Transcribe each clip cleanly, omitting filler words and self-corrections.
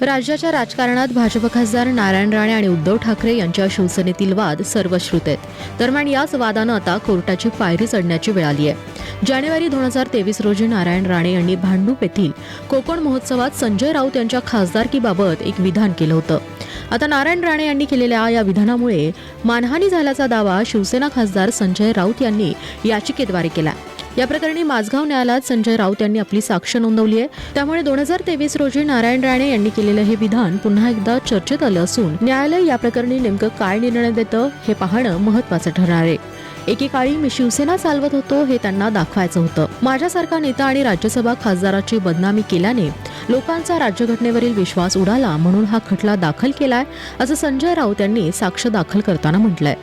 राज्याच्या राजकारणात भाजप खासदार नारायण राणे आणि उद्धव ठाकरे यांच्या शिवसेनेतील वाद सर्वश्रुत आहेत. दरम्यान याच वादानं आता कोर्टाची पायरी चढण्याची वेळ आली आहे. जानेवारी 2023 रोजी नारायण राणे यांनी भांडूप येथील कोकण महोत्सवात संजय राऊत यांच्या खासदारकीबाबत एक विधान केलं होतं. आता नारायण राणे यांनी केलेल्या या विधानामुळे मानहानी झाल्याचा दावा शिवसेना खासदार संजय राऊत यांनी याचिकेद्वारे केला. या प्रकरणी माझगाव न्यायालयात संजय राऊत यांनी आपली साक्ष नोंदवली आहे. त्यामुळे 2023 रोजी नारायण राणे यांनी केलेलं हे विधान पुन्हा एकदा चर्चेत आलं असून न्यायालय या प्रकरणी नेमकं काय निर्णय देतं हे पाहणं महत्त्वाचं ठरणार आहे. एकेकाळी मी शिवसेना चालवत होतो हे त्यांना दाखवायचं होतं. माझ्यासारखा नेता आणि राज्यसभा खासदाराची बदनामी केल्याने लोकांचा राज्यघटनेवरील विश्वास उडाला, म्हणून हा खटला दाखल केलाय, असं संजय राऊत यांनी साक्ष दाखल करताना म्हटलंय.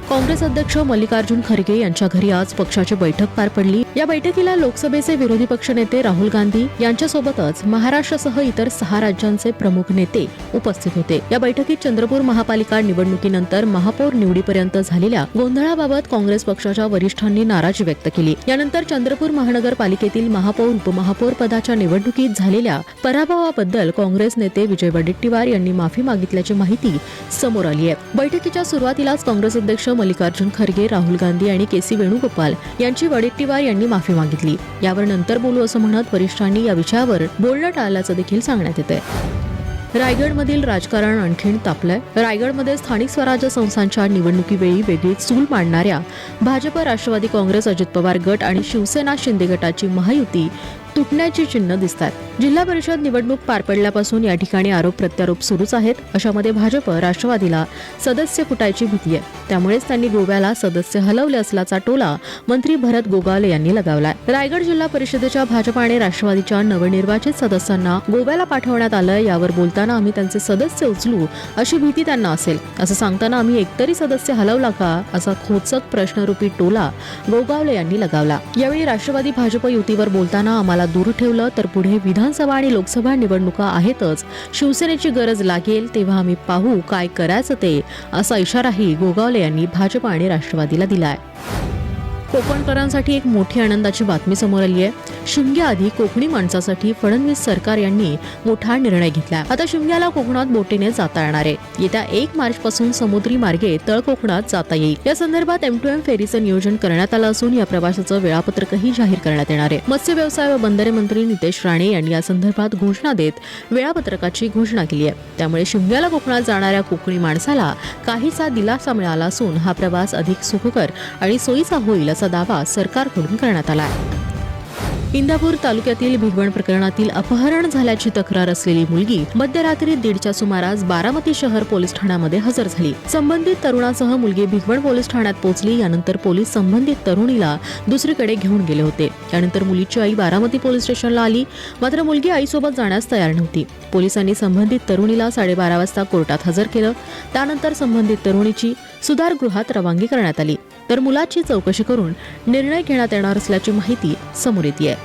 काँग्रेस अध्यक्ष मल्लिकार्जुन खरगे यांच्या घरी आज पक्षाची बैठक पार पडली. या बैठकीला लोकसभेचे विरोधी पक्षनेते राहुल गांधी यांच्यासोबतच महाराष्ट्रासह इतर 6 राज्यांचे प्रमुख नेते उपस्थित होते. या बैठकीत चंद्रपूर महापालिका निवडणुकीनंतर महापौर निवडीपर्यंत झालेल्या गोंधळाबाबत काँग्रेस पक्षाच्या वरिष्ठांनी नाराजी व्यक्त केली. यानंतर चंद्रपूर महानगरपालिकेतील महापौर उपमहापौर पदाच्या निवडणुकीत झालेल्या पराभवाबद्दल काँग्रेस नेते विजय वडेट्टीवार यांनी माफी मागितल्याची माहिती समोर आली आहे. बैठकीच्या सुरुवातीलाच काँग्रेस अध्यक्ष मल्लिकार्जुन खरगे, राहुल गांधी आणि के.सी. वेणुगोपाल यांची वडेट्टीवार यांनी माफी मागितली. यावर नंतर बोलू असं म्हणत वरिष्ठांनी या विषयावर बोलणं टाळल्याचं देखील सांगण्यात येतंय. रायगडमधील राजकारण आणखीन तापलंय. रायगडमध्ये स्थानिक स्वराज्य संस्थांच्या निवडणुकीवेळी वेगळी चूल मांडणाऱ्या भाजप, राष्ट्रवादी काँग्रेस, अजित पवार गट आणि शिवसेना शिंदे गटाची महायुती तुटण्याची चिन्ह दिसतात. जिल्हा परिषद निवडणूक पार पडल्यापासून या ठिकाणी आरोप प्रत्यारोप सुरूच आहेत. अशामध्ये भाजप, राष्ट्रवादीला सदस्य फुटायची भीती आहे. त्यामुळेच त्यांनी गोव्याला सदस्य हलवले असल्याचा टोला मंत्री भरत गोगावले यांनी लगावलाय. रायगड जिल्हा परिषदेच्या भाजप आणि राष्ट्रवादीच्या नवनिर्वाचित सदस्यांना गोव्याला पाठवण्यात आलं. यावर बोलताना आम्ही त्यांचे सदस्य उचलू अशी भीती त्यांना असेल असं सांगताना आम्ही एकतरी सदस्य हलवला का असा खोचक प्रश्नरूपी टोला गोगावले यांनी लगावला. यावेळी राष्ट्रवादी भाजप युतीवर बोलताना आम्हाला दूर ठेवलं तर पुढे विधानसभा आणि लोकसभा निवडणुका आहेतच. शिवसेनेची गरज लागेल तेव्हा आम्ही पाहू काय करायचं ते, असा इशाराही गोगावले यांनी भाजप आणि राष्ट्रवादीला दिलाय. कोकणकरांसाठी एक मोठी आनंदाची बातमी समोर आली आहे. शिमग्याआधी कोकणी माणसासाठी फडणवीस सरकार यांनी मोठा निर्णय घेतला. आता शिमग्याला कोकणात बोटीने जाता येणार आहे. येत्या 1 मार्च पासून समुद्री मार्गे तळ कोकणात जाता येईल. या संदर्भात M2M फेरीचं नियोजन करण्यात आलं असून या प्रवासाचं वेळापत्रकही जाहीर करण्यात येणार आहे. मत्स्य व्यवसाय व बंदरे मंत्री नितेश राणे यांनी या संदर्भात घोषणा देत वेळापत्रकाची घोषणा केली आहे. त्यामुळे शिमग्याला कोकणात जाणाऱ्या कोकणी माणसाला काहीसा दिलासा मिळाला असून हा प्रवास अधिक सुखकर आणि सोयीचा होईल असा दावा सरकारकडून करण्यात आला आहे. इंदापूर तालुक्यातील भिगवण प्रकरणातील अपहरण झाल्याची तक्रार असलेली मुलगी मध्यरात्री 1:30च्या सुमारास बारामती शहर पोलीस ठाण्यामध्ये हजर झाली. संबंधित तरुणासह मुलगी भिगवण पोलीस ठाण्यात पोहोचली. यानंतर पोलीस संबंधित तरुणीला दुसरीकडे घेऊन गेले होते. यानंतर मुलीची आई बारामती पोलीस स्टेशनला आली, मात्र मुलगी आईसोबत जाण्यास तयार नव्हती. पोलिसांनी संबंधित तरुणीला 12:30 वाजता कोर्टात हजर केलं. त्यानंतर संबंधित तरुणीची सुधारगृहात रवानगी करण्यात आली, तर मुलाची चौकशी करून निर्णय घेण्यात येणार असल्याची माहिती समोर येते.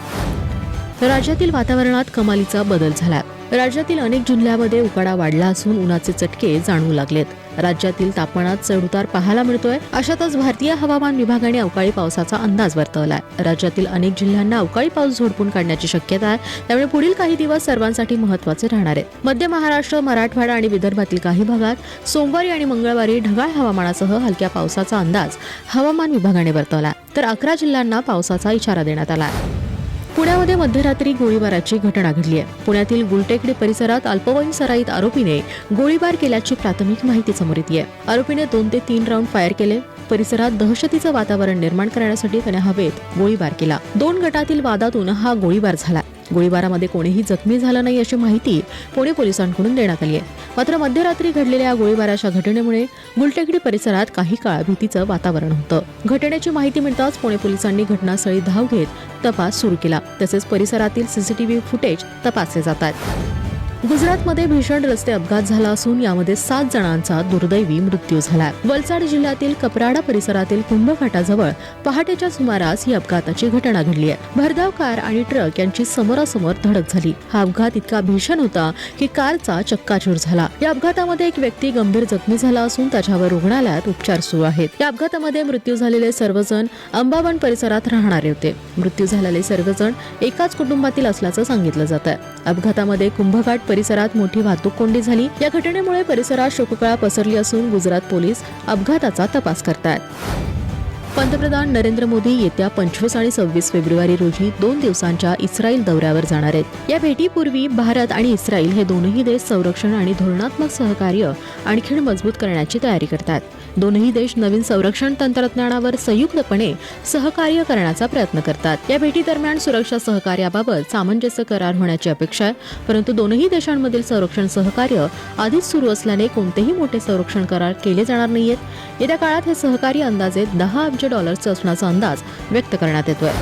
राज्यातील वातावरणात कमालीचा बदल झाला. राज्यातील अनेक जिल्ह्यांमध्ये उकाडा वाढला असून उन्हाचे चटके जाणवू लागलेत. राज्यातील तापमानात चढउतार पाहायला मिळतोय. अशातच भारतीय हवामान विभागाने अवकाळी पावसाचा अंदाज वर्तवलाय. राज्यातील अनेक जिल्ह्यांना अवकाळी पाऊस झोडपून काढण्याची शक्यता आहे. त्यामुळे पुढील काही दिवस सर्वांसाठी महत्त्वाचे राहणार आहेत. मध्य महाराष्ट्र, मराठवाडा आणि विदर्भातील काही भागात सोमवारी आणि मंगळवारी ढगाळ हवामानासह हलक्या पावसाचा अंदाज हवामान विभागाने वर्तवला, तर 11 जिल्ह्यांना पावसाचा इशारा देण्यात आला. पुण्यामध्ये मध्यरात्री गोळीबाराची घटना घडली आहे. पुण्यातील गुलटेकडी परिसरात अल्पवयीन सराईत आरोपीने गोळीबार केल्याची प्राथमिक माहिती समोर येते. आरोपीने 2 ते 3 राऊंड फायर केले. परिसरात दहशतीचं वातावरण निर्माण करण्यासाठी त्याने हवेत गोळीबार केला. 2 गटातील वादातून हा गोळीबार झाला. गोळीबारामध्ये कोणीही जखमी झालं नाही अशी माहिती पुणे पोलिसांकडून देण्यात आली आहे. मात्र मध्यरात्री घडलेल्या या गोळीबाराच्या घटनेमुळे गुलटेकडी परिसरात काही काळ भीतीचं वातावरण होतं. घटनेची माहिती मिळताच पुणे पोलिसांनी घटनास्थळी धाव घेत तपास सुरू केला. तसेच परिसरातील सीसीटीव्ही फुटेज तपासले जातात. गुजरातमध्ये भीषण रस्ते अपघात झाला असून यामध्ये 7 जणांचा दुर्दैवी मृत्यू झाला. वलसाड जिल्ह्यातील कपराडा परिसरातील कुंभघाटाजवळ पहाटेच्या सुमारास ही अपघाताची घटना घडली आहे. भरधाव कार आणि ट्रक यांची समोरासमोर धडक झाली. हा अपघात इतका भीषण होता की कारचा चक्काचूर झाला. या अपघातामध्ये एक व्यक्ती गंभीर जखमी झाला असून त्याच्यावर रुग्णालयात उपचार सुरू आहेत. या अपघातामध्ये मृत्यू झालेले सर्वजण अंबावन परिसरात राहणारे होते. मृत्यू झालेले सर्वजण एकाच कुटुंबातील असल्याचं सांगितलं जात आहे. अपघातामध्ये कुंभघाट परिसरात मोठी वाहतूक कोंडी झाली. या घटनेमुळे परिसरात शोककळा पसरली असून गुजरात पोलीस अपघाताचा तपास करतायत. पंतप्रधान नरेंद्र मोदी येत्या 25 आणि 26 फेब्रुवारी रोजी 2 दिवसांच्या इस्रायल दौऱ्यावर जाणार आहेत. या भेटीपूर्वी भारत आणि इस्रायल हे दोनही देश संरक्षण आणि धोरणात्मक सहकार्य आणखी मजबूत करण्याची तयारी करतात. दोनही देश नवीन संरक्षण तंत्रज्ञानावर संयुक्तपणे सहकार्य करण्याचा प्रयत्न करतात. या भेटीदरम्यान सुरक्षा सहकार्याबाबत सामंजस्य करार होण्याची अपेक्षा आहे, परंतु दोनही देशांमधील संरक्षण सहकार्य आधीच सुरू असल्याने कोणतेही मोठे संरक्षण करार केले जाणार नाहीयेत. येत्या काळात हे सहकार्य अंदाजे $10 अब्ज असण्याचा अंदाज व्यक्त करण्यात येतोय.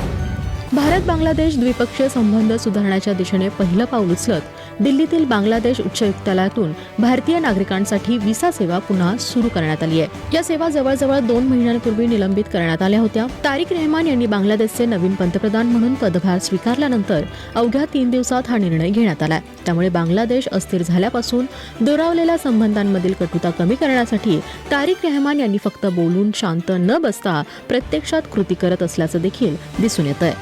भारत बांगलादेश द्विपक्षीय संबंध सुधारण्याच्या दिशेने पहिलं पाऊल उचलत दिल्लीतील बांगलादेश उच्चायुक्तालयातून भारतीय नागरिकांसाठी व्हिसा सेवा पुन्हा सुरू करण्यात आली आहे. या सेवा जवळजवळ 2 महिन्यांपूर्वी निलंबित करण्यात आल्या होत्या. तारिक रहमान यांनी बांगलादेशचे नवीन पंतप्रधान म्हणून पदभार स्वीकारल्यानंतर अवघ्या 3 दिवसात हा निर्णय घेण्यात आला. त्यामुळे बांगलादेश अस्थिर झाल्यापासून दुरावलेल्या संबंधांमधील कटुता कमी करण्यासाठी तारिक रहमान यांनी फक्त बोलून शांत न बसता प्रत्यक्षात कृती करत असल्याचं देखील दिसून येतंय.